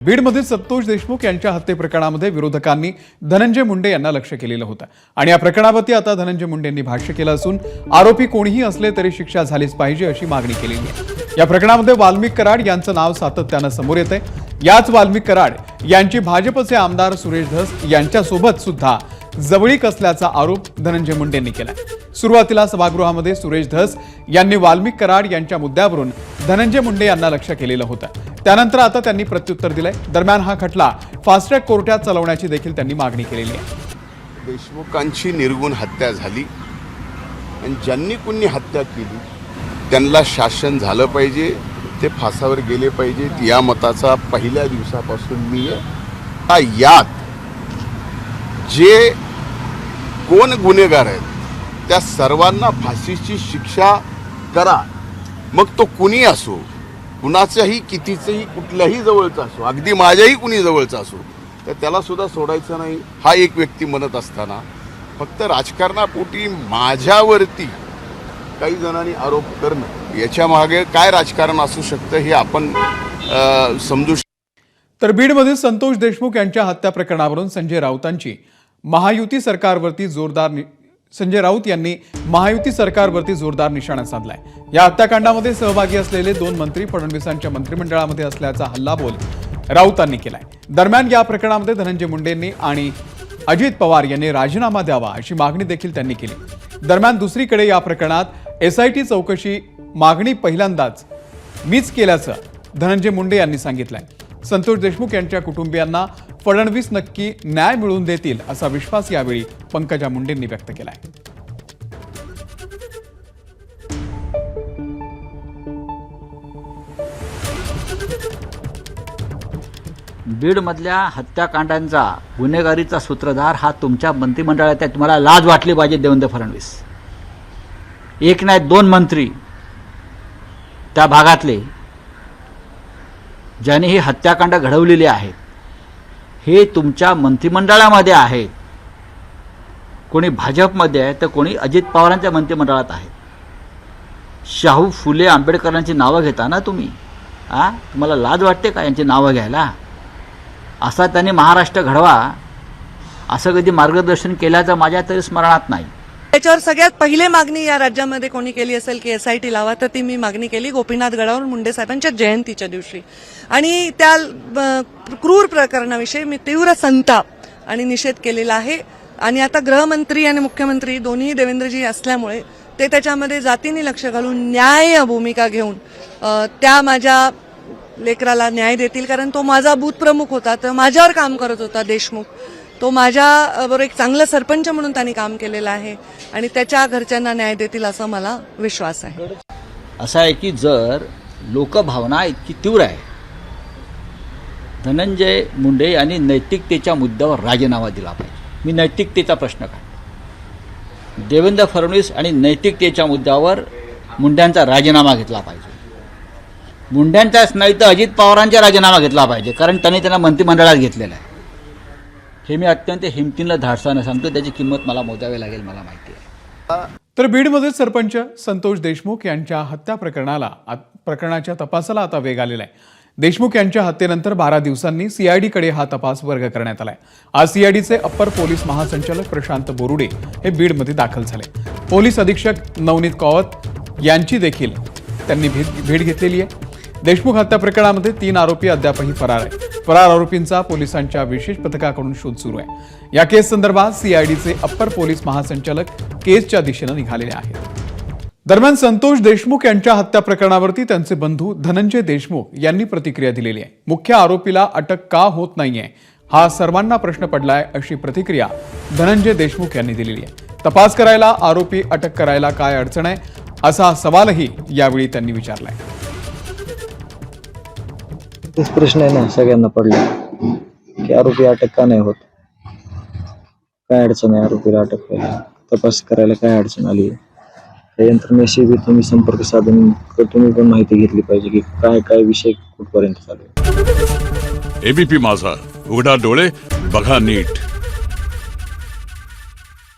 बीडमधील संतोष देशमुख यांच्या हत्ये प्रकरणामध्ये विरोधकांनी धनंजय मुंडे यांना लक्ष्य केलेलं होतं आणि या प्रकरणावरती आता धनंजय मुंडे यांनी भाष्य केलं असून आरोपी कोणीही असले तरी शिक्षा झालीच पाहिजे अशी मागणी केलेली आहे। या प्रकरणामध्ये वाल्मिक कराड यांचं नाव सातत्यानं समोर येतंय। याच वाल्मिक कराड यांची भाजपचे आमदार सुरेश धस यांच्यासोबत सुद्धा जवळीक असल्याचा आरोप धनंजय मुंडे यांनी केलाय। सुरुवातीला सभागृहामध्ये सुरेश धस यांनी वाल्मिक कराड यांच्या मुद्द्यावरून धनंजय मुंडे यांना लक्ष्य केलेलं होतं। त्यानंतर आता त्यांनी प्रत्युत्तर दिलंय। दरम्यान हा खटला फास्ट ट्रॅक कोर्टात चालवण्याची देखील त्यांनी मागणी केलेली आहे। देशमुखांची निर्गुण हत्या झाली आणि ज्यांनी कुणी हत्या केली त्यांना शासन झालं पाहिजे, ते फासावर गेले पाहिजेत या मताचा पहिल्या दिवसापासून मी आहे। यात जे कोण गुन्हेगार आहेत त्या सर्वांना फाशीची शिक्षा करा, मग तो कुणी असो, कुणाचाही कितीचंही कुठल्याही जवळचा असो, अगदी माझ्याही कुणी जवळचा असो, तर त्याला सुद्धा सोडायचं नाही हा एक व्यक्ती म्हणत असताना फक्त राजकारणापोटी माझ्यावरती काही जणांनी आरोप करणं, याच्या मागे काय राजकारण असू शकतं हे आपण समजू शकतो। तर बीडमधील संतोष देशमुख यांच्या हत्या प्रकरणावरून संजय राऊतांची महायुती सरकारवरती जोरदार निशाणा साधलाय। या हत्याकांडामध्ये सहभागी असलेले 2 मंत्री फडणवीसांच्या मंत्रिमंडळामध्ये असल्याचा हल्लाबोल राऊतांनी केलाय। दरम्यान या प्रकरणामध्ये धनंजय मुंडेंनी आणि अजित पवार यांनी राजीनामा द्यावा अशी मागणी देखील त्यांनी केली। दरम्यान दुसरीकडे या प्रकरणात एसआयटी चौकशी मागणी पहिल्यांदाच मीच केल्याचं धनंजय मुंडे यांनी सांगितलंय। संतोष देशमुख यांच्या कुटुंबियांना फडणवीस नक्की न्याय मिळवून देतील असा विश्वास यावेळी पंकजा मुंडेंनी व्यक्त केलाय। बीडमधल्या हत्याकांडांचा गुन्हेगारीचा सूत्रधार हा तुमच्या मंत्रिमंडळात आहे। तुम्हाला लाज वाटली पाहिजे देवेंद्र फडणवीस। एक नाही 2 मंत्री त्या भागातले ज्यांनी ही हत्याकांड घडवलेली आहेत हे तुमच्या मंत्रिमंडळामध्ये आहेत। कोणी भाजपमध्ये आहे तर कोणी अजित पवारांच्या मंत्रिमंडळात आहेत। शाहू फुले आंबेडकरांची नावं घेता ना तुम्ही? तुम्हाला लाज वाटते का यांची नावं घ्यायला? असा त्यांनी महाराष्ट्र घडवा असं कधी मार्गदर्शन केल्याचं माझ्या तरी स्मरणात नाही। त्याच्यावर सगळ्यात पहिली मागणी या राज्यामध्ये कोणी केली असेल की एसआयटी लावा, तर ती मी मागणी केली गोपीनाथ गडावर मुंडे साहेबांच्या जयंतीच्या दिवशी। आणि त्या क्रूर प्रकरणाविषयी मी तीव्र संताप आणि निषेध केलेला आहे। आणि आता गृहमंत्री आणि मुख्यमंत्री दोन्ही देवेंद्रजी असल्यामुळे ते त्याच्यामध्ये जातीने लक्ष घालून न्याय भूमिका घेऊन त्या माझ्या लेकराला न्याय देतील। कारण तो माझा बूथ प्रमुख होता, तर माझ्यावर काम करत होता देशमुख। तो माझ्याबरोबर एक चांगलं सरपंच म्हणून त्यांनी काम केलेलं आहे आणि त्याच्या घरच्यांना न्याय देतील असं मला विश्वास आहे। असं आहे की जर लोकभावना इतकी तीव्र आहे, धनंजय मुंडे यांनी नैतिकतेच्या मुद्द्यावर राजीनामा दिला पाहिजे। मी नैतिकतेचा प्रश्न काय, देवेंद्र फडणवीस आणि नैतिकतेच्या मुद्द्यावर मुंड्यांचा राजीनामा घेतला पाहिजे। मुंड्यांचाच नाही तर अजित पवारांचा राजीनामा घेतला पाहिजे, कारण त्यांना मंत्रिमंडळात घेतलेला आहे। हे मी अत्यंत हिमतीनं धाडसानं सांगतो, त्याची किंमत मला मोजावी लागेल, मला माहिती आहे। तर बीडमधील सरपंच संतोष देशमुख यांच्या हत्या प्रकरणाच्या तपासाला आता वेग आलेला आहे। देशमुख यांच्या हत्येनंतर 12 दिवसांनी सीआयडीकडे हा तपास वर्ग करण्यात आलाय। आज सीआयडीचे अप्पर पोलीस महासंचालक प्रशांत बोरुडे हे बीडमध्ये दाखल झाले। पोलीस अधीक्षक नवनीत कौवत यांची देखील त्यांनी भेट घेतलेली आहे। देशमुख हत्या प्रकरणामध्ये 3 आरोपी अद्यापही फरार आहेत। फरार आरोपींचा पोलिसांच्या विशेष पथकाकडून शोध सुरू आहे। या केस संदर्भात सीआयडीचे अप्पर पोलीस महासंचालक केसच्या दिशेने निघालेले आहेत। दरम्यान संतोष देशमुख यांच्या हत्या प्रकरणावरती त्यांचे बंधू धनंजय देशमुख यांनी प्रतिक्रिया दिलेली आहे। मुख्य आरोपीला अटक का होत नाहीये हा सर्वांना प्रश्न पडलाय अशी प्रतिक्रिया धनंजय देशमुख यांनी दिलेली आहे। तपास करायला आरोपी अटक करायला काय अडचण आहे असा सवालही यावेळी त्यांनी विचारलाय। तेच प्रश्न आहे ना सगळ्यांना पडला की आरोपी अटक का नाही होत, काय अडचण आहे आरोपीला अटक करायला, तपास करायला काय अडचण आली? त्या यंत्रणेशी तुम्ही संपर्क साधून तुम्ही पण माहिती घेतली पाहिजे की काय विषय कुठपर्यंत चालू आहे। एबीपी माझा, उघडा डोळे बघा नीट।